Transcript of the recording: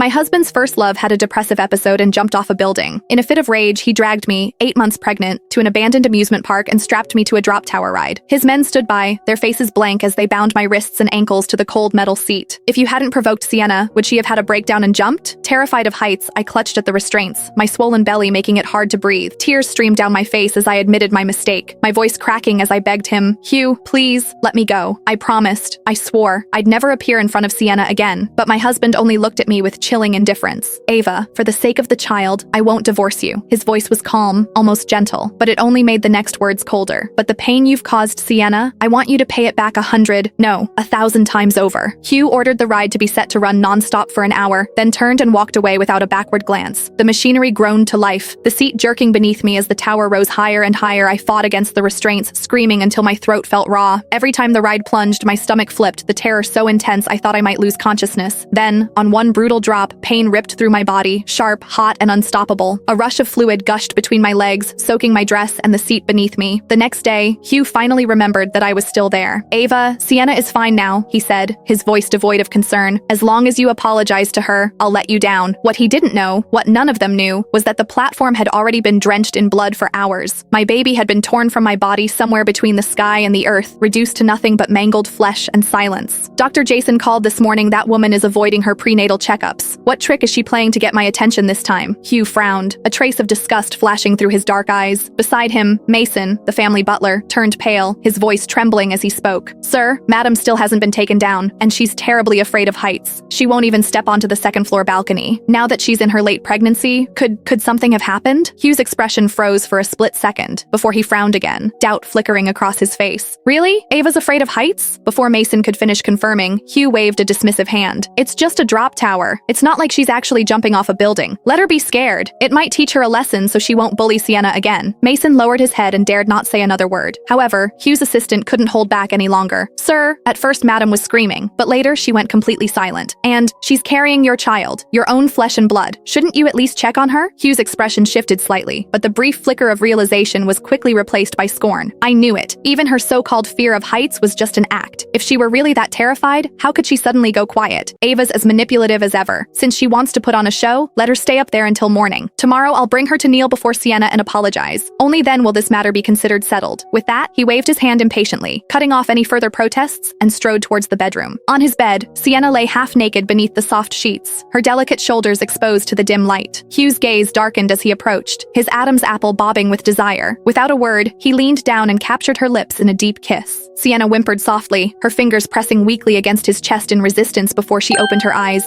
My husband's first love had a depressive episode and jumped off a building. In a fit of rage, he dragged me, 8 months pregnant, to an abandoned amusement park and strapped me to a drop tower ride. His men stood by, their faces blank as they bound my wrists and ankles to the cold metal seat. If you hadn't provoked Sienna, would she have had a breakdown and jumped? Terrified of heights, I clutched at the restraints, my swollen belly making it hard to breathe. Tears streamed down my face as I admitted my mistake, my voice cracking as I begged him, "Hugh, please, let me go." I promised, I swore, I'd never appear in front of Sienna again. But my husband only looked at me with chilling indifference. "Ava, for the sake of the child, I won't divorce you." His voice was calm, almost gentle, but it only made the next words colder. "But the pain you've caused Sienna, I want you to pay it back 100, no, 1,000 times over." Hugh ordered the ride to be set to run nonstop for an hour, then turned and walked away without a backward glance. The machinery groaned to life, the seat jerking beneath me as the tower rose higher and higher. I fought against the restraints, screaming until my throat felt raw. Every time the ride plunged, my stomach flipped, the terror so intense I thought I might lose consciousness. Then, on one brutal drop, pain ripped through my body, sharp, hot, and unstoppable. A rush of fluid gushed between my legs, soaking my dress and the seat beneath me. The next day, Hugh finally remembered that I was still there. "Ava, Sienna is fine now," he said, his voice devoid of concern. "As long as you apologize to her, I'll let you down." What he didn't know, what none of them knew, was that the platform had already been drenched in blood for hours. My baby had been torn from my body somewhere between the sky and the earth, reduced to nothing but mangled flesh and silence. Dr. Jason called this morning. That woman is avoiding her prenatal checkups. What trick is she playing to get my attention this time? Hugh frowned, a trace of disgust flashing through his dark eyes. Beside him, Mason, the family butler, turned pale, his voice trembling as he spoke. "Sir, Madam still hasn't been taken down, and she's terribly afraid of heights. She won't even step onto the second-floor balcony. Now that she's in her late pregnancy, could something have happened?" Hugh's expression froze for a split second, before he frowned again, doubt flickering across his face. "Really? Ava's afraid of heights?" Before Mason could finish confirming, Hugh waved a dismissive hand. "It's just a drop tower. It's not like she's actually jumping off a building. Let her be scared. It might teach her a lesson so she won't bully Sienna again." Mason lowered his head and dared not say another word. However, Hugh's assistant couldn't hold back any longer. "Sir," at first Madam was screaming, but later she went completely silent. "And she's carrying your child, your own flesh and blood. Shouldn't you at least check on her?" Hugh's expression shifted slightly, but the brief flicker of realization was quickly replaced by scorn. "I knew it. Even her so-called fear of heights was just an act. If she were really that terrified, how could she suddenly go quiet? Ava's as manipulative as ever. Since she wants to put on a show, let her stay up there until morning. Tomorrow I'll bring her to kneel before Sienna and apologize. Only then will this matter be considered settled." With that, he waved his hand impatiently, cutting off any further protests, and strode towards the bedroom. On his bed, Sienna lay half-naked beneath the soft sheets, her delicate shoulders exposed to the dim light. Hugh's gaze darkened as he approached, his Adam's apple bobbing with desire. Without a word, he leaned down and captured her lips in a deep kiss. Sienna whimpered softly, her fingers pressing weakly against his chest in resistance before she opened her eyes.